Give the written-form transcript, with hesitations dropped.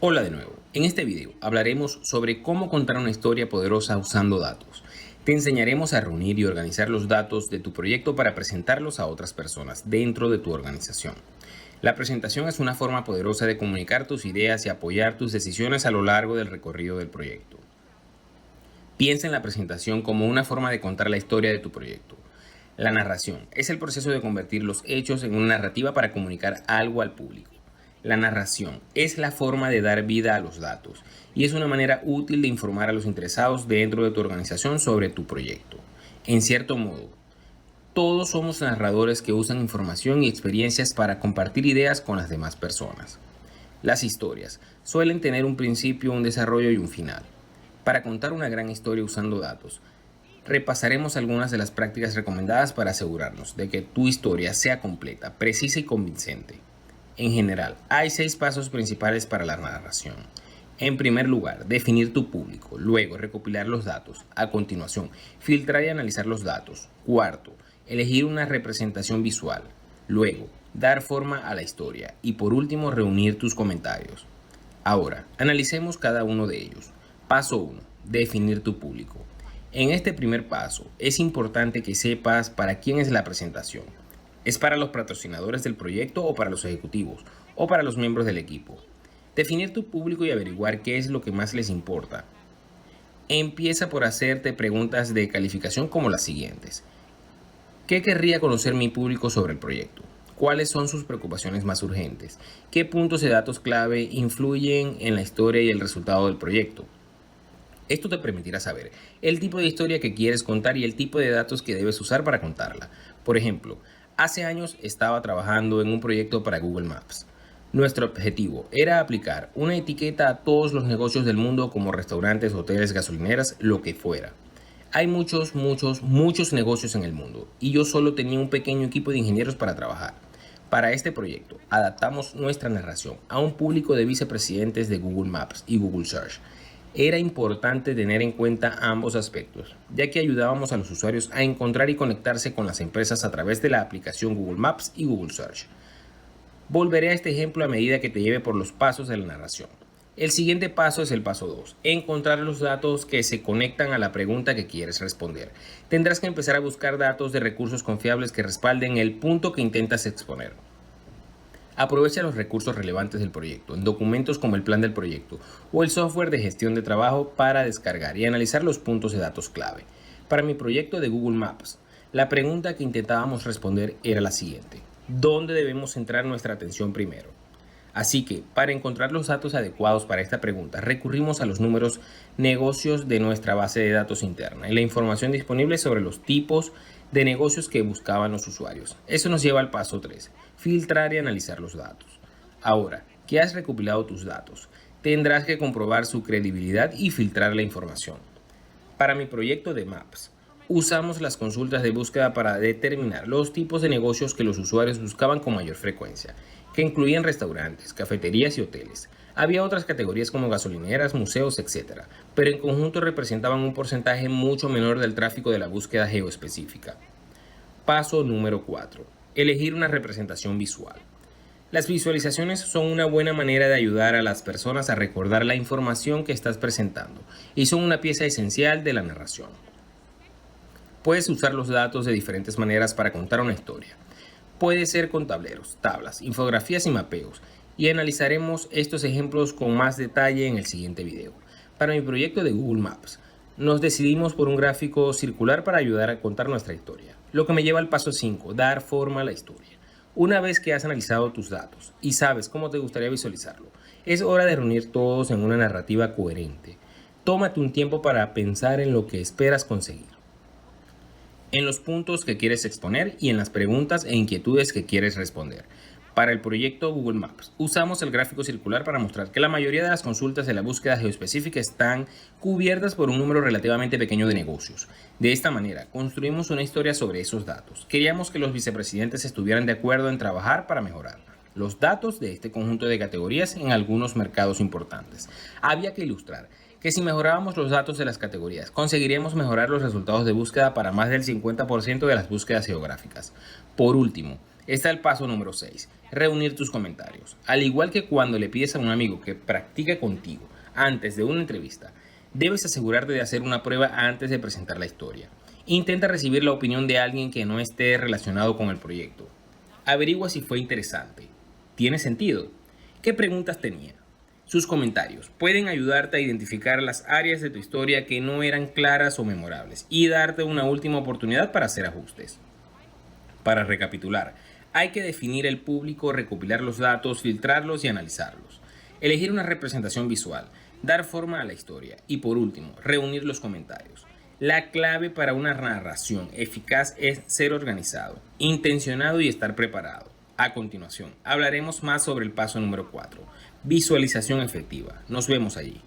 Hola de nuevo. En este video hablaremos sobre cómo contar una historia poderosa usando datos. Te enseñaremos a reunir y organizar los datos de tu proyecto para presentarlos a otras personas dentro de tu organización. La presentación es una forma poderosa de comunicar tus ideas y apoyar tus decisiones a lo largo del recorrido del proyecto. Piensa en la presentación como una forma de contar la historia de tu proyecto. La narración es el proceso de convertir los hechos en una narrativa para comunicar algo al público. La narración es la forma de dar vida a los datos y es una manera útil de informar a los interesados dentro de tu organización sobre tu proyecto. En cierto modo, todos somos narradores que usan información y experiencias para compartir ideas con las demás personas. Las historias suelen tener un principio, un desarrollo y un final. Para contar una gran historia usando datos, repasaremos algunas de las prácticas recomendadas para asegurarnos de que tu historia sea completa, precisa y convincente. En general, hay 6 pasos principales para la narración. En primer lugar, definir tu público. Luego, recopilar los datos. A continuación, filtrar y analizar los datos. Cuarto, elegir una representación visual. Luego, dar forma a la historia. Y por último, reunir tus comentarios. Ahora, analicemos cada uno de ellos. Paso 1. Definir tu público. En este primer paso, es importante que sepas para quién es la presentación. ¿Es para los patrocinadores del proyecto o para los ejecutivos o para los miembros del equipo? Definir tu público y averiguar qué es lo que más les importa. Empieza por hacerte preguntas de calificación como las siguientes. ¿Qué querría conocer mi público sobre el proyecto? ¿Cuáles son sus preocupaciones más urgentes? ¿Qué puntos de datos clave influyen en la historia y el resultado del proyecto? Esto te permitirá saber el tipo de historia que quieres contar y el tipo de datos que debes usar para contarla. Por ejemplo, hace años estaba trabajando en un proyecto para Google Maps. Nuestro objetivo era aplicar una etiqueta a todos los negocios del mundo como restaurantes, hoteles, gasolineras, lo que fuera. Hay muchos negocios en el mundo y yo solo tenía un pequeño equipo de ingenieros para trabajar. Para este proyecto, adaptamos nuestra narración a un público de vicepresidentes de Google Maps y Google Search. Era importante tener en cuenta ambos aspectos, ya que ayudábamos a los usuarios a encontrar y conectarse con las empresas a través de la aplicación Google Maps y Google Search. Volveré a este ejemplo a medida que te lleve por los pasos de la narración. El siguiente paso es el paso 2, encontrar los datos que se conectan a la pregunta que quieres responder. Tendrás que empezar a buscar datos de recursos confiables que respalden el punto que intentas exponer. Aprovecha los recursos relevantes del proyecto, en documentos como el plan del proyecto o el software de gestión de trabajo para descargar y analizar los puntos de datos clave. Para mi proyecto de Google Maps, la pregunta que intentábamos responder era la siguiente: ¿dónde debemos centrar nuestra atención primero? Así que, para encontrar los datos adecuados para esta pregunta, recurrimos a los números negocios de nuestra base de datos interna y la información disponible sobre los tipos de negocios que buscaban los usuarios. Eso nos lleva al paso 3, filtrar y analizar los datos. Ahora que has recopilado tus datos, tendrás que comprobar su credibilidad y filtrar la información. Para mi proyecto de Maps, usamos las consultas de búsqueda para determinar los tipos de negocios que los usuarios buscaban con mayor frecuencia, que incluían restaurantes, cafeterías y hoteles. Había otras categorías como gasolineras, museos, etc., pero en conjunto representaban un porcentaje mucho menor del tráfico de la búsqueda geoespecífica. Paso número 4. Elegir una representación visual. Las visualizaciones son una buena manera de ayudar a las personas a recordar la información que estás presentando y son una pieza esencial de la narración. Puedes usar los datos de diferentes maneras para contar una historia. Puede ser con tableros, tablas, infografías y mapeos, y analizaremos estos ejemplos con más detalle en el siguiente video. Para mi proyecto de Google Maps, nos decidimos por un gráfico circular para ayudar a contar nuestra historia, lo que me lleva al paso 5, dar forma a la historia. Una vez que has analizado tus datos y sabes cómo te gustaría visualizarlo, es hora de reunir todos en una narrativa coherente. Tómate un tiempo para pensar en lo que esperas conseguir, en los puntos que quieres exponer y en las preguntas e inquietudes que quieres responder. Para el proyecto Google Maps, usamos el gráfico circular para mostrar que la mayoría de las consultas de la búsqueda geoespecífica están cubiertas por un número relativamente pequeño de negocios. De esta manera, construimos una historia sobre esos datos. Queríamos que los vicepresidentes estuvieran de acuerdo en trabajar para mejorar los datos de este conjunto de categorías en algunos mercados importantes. Había que ilustrar que si mejorábamos los datos de las categorías, conseguiríamos mejorar los resultados de búsqueda para más del 50% de las búsquedas geográficas. Por último, Está el paso número 6, reunir tus comentarios. Al igual que cuando le pides a un amigo que practique contigo antes de una entrevista, debes asegurarte de hacer una prueba antes de presentar la historia. Intenta recibir la opinión de alguien que no esté relacionado con el proyecto. Averigua si fue interesante. ¿Tiene sentido? ¿Qué preguntas tenía? Sus comentarios pueden ayudarte a identificar las áreas de tu historia que no eran claras o memorables y darte una última oportunidad para hacer ajustes. Para recapitular, hay que definir el público, recopilar los datos, filtrarlos y analizarlos. Elegir una representación visual, dar forma a la historia y por último, reunir los comentarios. La clave para una narración eficaz es ser organizado, intencionado y estar preparado. A continuación, hablaremos más sobre el paso número 4, visualización efectiva. Nos vemos allí.